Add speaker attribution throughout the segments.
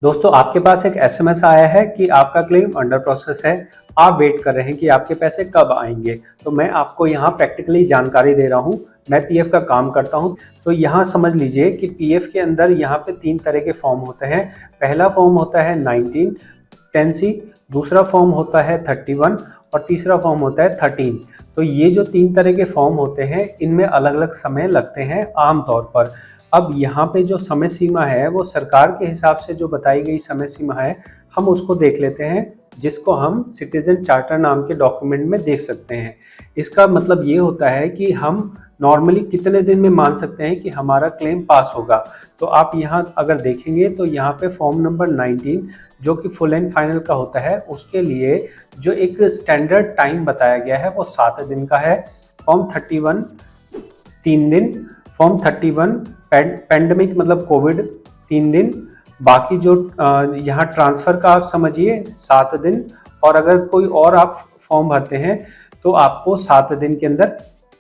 Speaker 1: दोस्तों आपके पास एक एसएमएस आया है कि आपका क्लेम अंडर प्रोसेस है। आप वेट कर रहे हैं कि आपके पैसे कब आएंगे। तो मैं आपको यहाँ प्रैक्टिकली जानकारी दे रहा हूँ। मैं पीएफ का काम करता हूँ। तो यहाँ समझ लीजिए कि पीएफ के अंदर यहाँ पे 3 तरह के फॉर्म होते हैं। पहला फॉर्म होता है 19 10C, दूसरा फॉर्म होता है 31 और तीसरा फॉर्म होता है 13। तो ये जो 3 तरह के फॉर्म होते हैं इनमें अलग अलग समय लगते हैं आमतौर पर। अब यहाँ पे जो समय सीमा है वो सरकार के हिसाब से जो बताई गई समय सीमा है, हम उसको देख लेते हैं, जिसको हम सिटीजन चार्टर नाम के डॉक्यूमेंट में देख सकते हैं। इसका मतलब ये होता है कि हम नॉर्मली कितने दिन में मान सकते हैं कि हमारा क्लेम पास होगा। तो आप यहाँ अगर देखेंगे तो यहाँ पे फॉर्म नंबर 19 जो कि फुल एंड फाइनल का होता है, उसके लिए जो एक स्टैंडर्ड टाइम बताया गया है वो 7 दिन का है। फॉर्म 31 3 दिन, फॉर्म 31 पेंडेमिक मतलब कोविड 3 दिन, बाकी जो यहाँ ट्रांसफ़र का आप समझिए 7 दिन, और अगर कोई और आप फॉर्म भरते हैं तो आपको 7 दिन के अंदर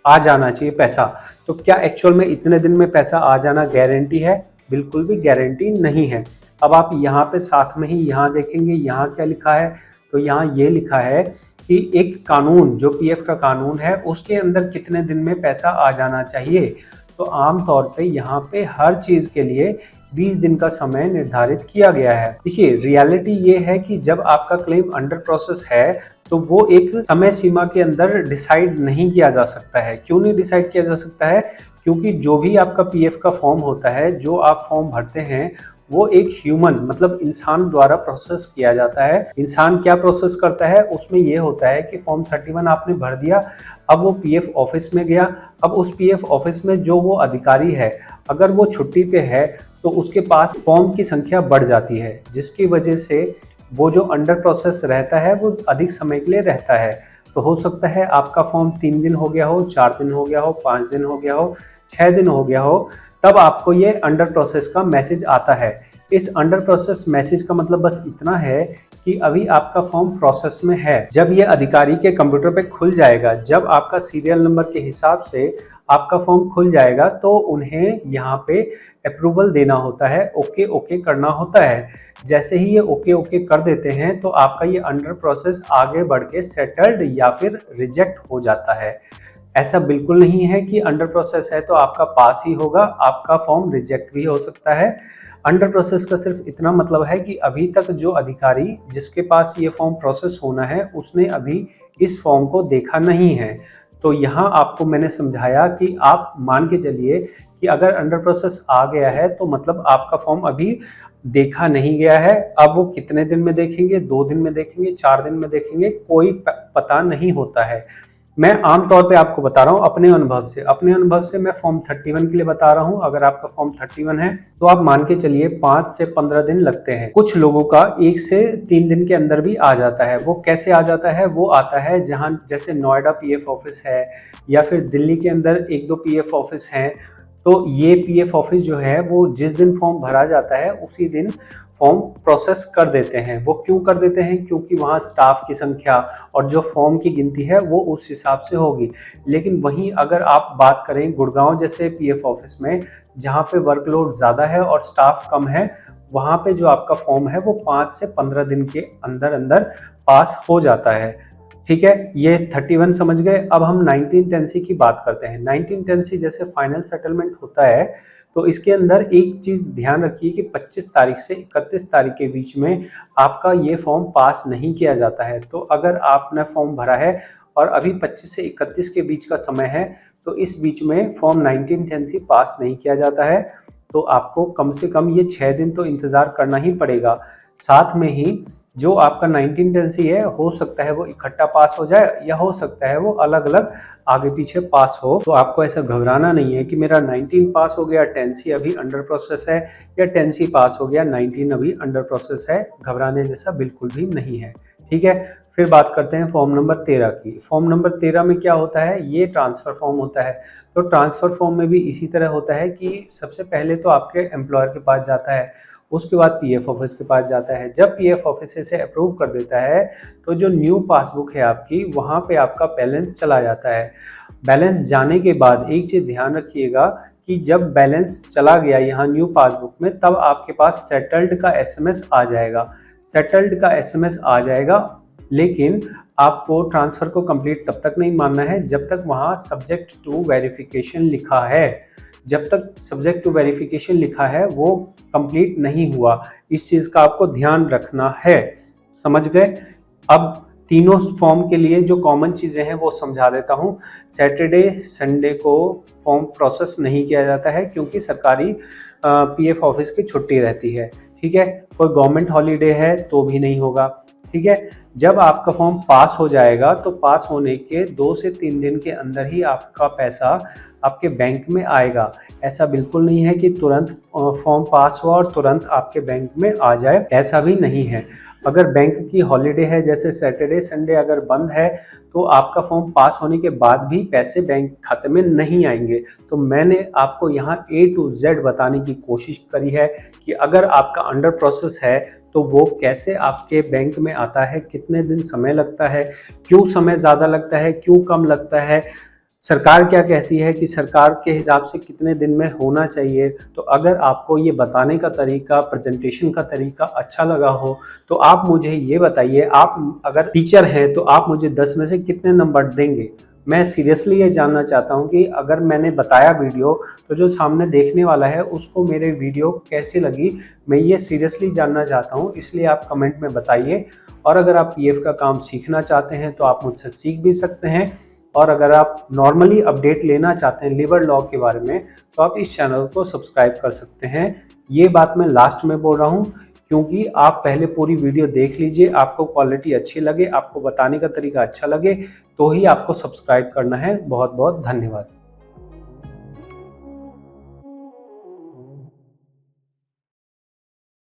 Speaker 1: आ जाना चाहिए पैसा। तो क्या एक्चुअल में इतने दिन में पैसा आ जाना गारंटी है? बिल्कुल भी गारंटी नहीं है। अब आप यहाँ पे साथ में ही यहाँ देखेंगे, यहाँ क्या लिखा है, तो यहाँ ये लिखा है कि एक कानून जो पीएफ का कानून है उसके अंदर कितने दिन में पैसा आ जाना चाहिए। तो आम तौर पे यहाँ पे हर चीज़ के लिए 20 दिन का समय निर्धारित किया गया है। देखिए रियलिटी ये है कि जब आपका क्लेम अंडर प्रोसेस है तो वो एक समय सीमा के अंदर डिसाइड नहीं किया जा सकता है। क्यों नहीं डिसाइड किया जा सकता है? क्योंकि जो भी आपका पीएफ का फॉर्म होता है, जो आप फॉर्म भरते हैं, वो एक ह्यूमन मतलब इंसान द्वारा प्रोसेस किया जाता है। इंसान क्या प्रोसेस करता है, उसमें ये होता है कि फॉर्म 31 आपने भर दिया, अब वो पीएफ ऑफिस में गया। अब उस पीएफ ऑफिस में जो वो अधिकारी है, अगर वो छुट्टी पे है तो उसके पास फॉर्म की संख्या बढ़ जाती है, जिसकी वजह से वो जो अंडर प्रोसेस रहता है वो अधिक समय के लिए रहता है। तो हो सकता है आपका फॉर्म 3 दिन हो गया हो, 4 दिन हो गया हो, 5 दिन हो गया हो, 6 दिन हो गया हो, तब आपको ये अंडर प्रोसेस का मैसेज आता है। इस अंडर प्रोसेस मैसेज का मतलब बस इतना है कि अभी आपका फॉर्म प्रोसेस में है। जब ये अधिकारी के कंप्यूटर पे खुल जाएगा, जब आपका सीरियल नंबर के हिसाब से आपका फॉर्म खुल जाएगा, तो उन्हें यहाँ पे अप्रूवल देना होता है, ओके ओके करना होता है। जैसे ही ये ओके ओके कर देते हैं तो आपका ये अंडर प्रोसेस आगे बढ़ के सेटल्ड या फिर रिजेक्ट हो जाता है। ऐसा बिल्कुल नहीं है कि अंडर प्रोसेस है तो आपका पास ही होगा, आपका फॉर्म रिजेक्ट भी हो सकता है। अंडर प्रोसेस का सिर्फ इतना मतलब है कि अभी तक जो अधिकारी जिसके पास ये फॉर्म प्रोसेस होना है उसने अभी इस फॉर्म को देखा नहीं है। तो यहाँ आपको मैंने समझाया कि आप मान के चलिए कि अगर अंडर प्रोसेस आ गया है तो मतलब आपका फॉर्म अभी देखा नहीं गया है। अब वो कितने दिन में देखेंगे, 2 दिन में देखेंगे, 4 दिन में देखेंगे, कोई पता नहीं होता है। मैं आमतौर पे आपको बता रहा हूँ अपने अनुभव से मैं फॉर्म 31 के लिए बता रहा हूँ। अगर आपका फॉर्म 31 है तो आप मान के चलिए 5 से 15 दिन लगते हैं। कुछ लोगों का 1 से 3 दिन के अंदर भी आ जाता है। वो कैसे आ जाता है? वो आता है जहाँ जैसे नोएडा पीएफ ऑफिस है या फिर दिल्ली के अंदर 1-2 पीएफ ऑफिस हैं। तो ये पीएफ ऑफिस जो है वो जिस दिन फॉर्म भरा जाता है उसी दिन फॉर्म प्रोसेस कर देते हैं। वो क्यों कर देते हैं? क्योंकि वहाँ स्टाफ की संख्या और जो फॉर्म की गिनती है वो उस हिसाब से होगी। लेकिन वहीं अगर आप बात करें गुड़गांव जैसे पीएफ ऑफिस में, जहाँ पे वर्कलोड ज़्यादा है और स्टाफ कम है, वहाँ पे जो आपका फॉर्म है वो 5 से 15 दिन के अंदर अंदर पास हो जाता है। ठीक है, ये 31 समझ गए। अब हम 1910C की बात करते हैं। 1910C जैसे फाइनल सेटलमेंट होता है तो इसके अंदर एक चीज़ ध्यान रखिए कि 25 तारीख से 31 तारीख के बीच में आपका ये फॉर्म पास नहीं किया जाता है। तो अगर आपने फॉर्म भरा है और अभी 25 से 31 के बीच का समय है तो इस बीच में फॉर्म 1910C पास नहीं किया जाता है। तो आपको कम से कम ये 6 दिन तो इंतज़ार करना ही पड़ेगा। साथ में ही जो आपका 1910C है, हो सकता है वो इकट्ठा पास हो जाए या हो सकता है वो अलग अलग आगे पीछे पास हो। तो आपको ऐसा घबराना नहीं है कि मेरा 19 पास हो गया, 10C अभी अंडर प्रोसेस है, या 10C पास हो गया, 19 अभी अंडर प्रोसेस है। घबराने जैसा बिल्कुल भी नहीं है। ठीक है, फिर बात करते हैं फॉर्म नंबर 13 की। फॉर्म नंबर 13 में क्या होता है? ये ट्रांसफ़र फॉर्म होता है। तो ट्रांसफ़र फॉर्म में भी इसी तरह होता है कि सबसे पहले तो आपके एम्प्लॉयर के पास जाता है, उसके बाद पीएफ ऑफिस के पास जाता है। जब पीएफ ऑफिस इसे अप्रूव कर देता है तो जो न्यू पासबुक है आपकी, वहाँ पे आपका बैलेंस चला जाता है। बैलेंस जाने के बाद एक चीज़ ध्यान रखिएगा कि जब बैलेंस चला गया यहाँ न्यू पासबुक में, तब आपके पास सेटल्ड का एसएमएस आ जाएगा। सेटल्ड का एसएमएस आ जाएगा, लेकिन आपको ट्रांसफर को कंप्लीट तब तक नहीं मानना है जब तक वहाँ सब्जेक्ट टू वेरिफिकेशन लिखा है। जब तक सब्जेक्ट टू वेरिफिकेशन लिखा है वो कंप्लीट नहीं हुआ, इस चीज़ का आपको ध्यान रखना है। समझ गए? अब तीनों फॉर्म के लिए जो कॉमन चीज़ें हैं वो समझा देता हूँ। सैटरडे संडे को फॉर्म प्रोसेस नहीं किया जाता है क्योंकि सरकारी पीएफ ऑफिस की छुट्टी रहती है। ठीक है, कोई गवर्नमेंट हॉलीडे है तो भी नहीं होगा। ठीक है, जब आपका फॉर्म पास हो जाएगा तो पास होने के 2 से 3 दिन के अंदर ही आपका पैसा आपके बैंक में आएगा। ऐसा बिल्कुल नहीं है कि तुरंत फॉर्म पास हुआ और तुरंत आपके बैंक में आ जाए, ऐसा भी नहीं है। अगर बैंक की हॉलीडे है, जैसे सैटरडे संडे अगर बंद है, तो आपका फॉर्म पास होने के बाद भी पैसे बैंक खाते में नहीं आएंगे। तो मैंने आपको यहाँ A to Z बताने की कोशिश करी है कि अगर आपका अंडर प्रोसेस है तो वो कैसे आपके बैंक में आता है, कितने दिन समय लगता है, क्यों समय ज़्यादा लगता है, क्यों कम लगता है, सरकार क्या कहती है कि सरकार के हिसाब से कितने दिन में होना चाहिए। तो अगर आपको ये बताने का तरीका, प्रेजेंटेशन का तरीका अच्छा लगा हो तो आप मुझे ये बताइए, आप अगर टीचर हैं तो आप मुझे 10 में से कितने नंबर देंगे। मैं सीरियसली ये जानना चाहता हूँ कि अगर मैंने बताया वीडियो तो जो सामने देखने वाला है उसको मेरे वीडियो कैसी लगी, मैं ये सीरियसली जानना चाहता हूँ। इसलिए आप कमेंट में बताइए। और अगर आप पीएफ का काम सीखना चाहते हैं तो आप मुझसे सीख भी सकते हैं। और अगर आप नॉर्मली अपडेट लेना चाहते हैं लेबर लॉ के बारे में तो आप इस चैनल को सब्सक्राइब कर सकते हैं। ये बात मैं लास्ट में बोल रहा हूँ क्योंकि आप पहले पूरी वीडियो देख लीजिए, आपको क्वालिटी अच्छी लगे, आपको बताने का तरीका अच्छा लगे तो ही आपको सब्सक्राइब करना है। बहुत बहुत धन्यवाद।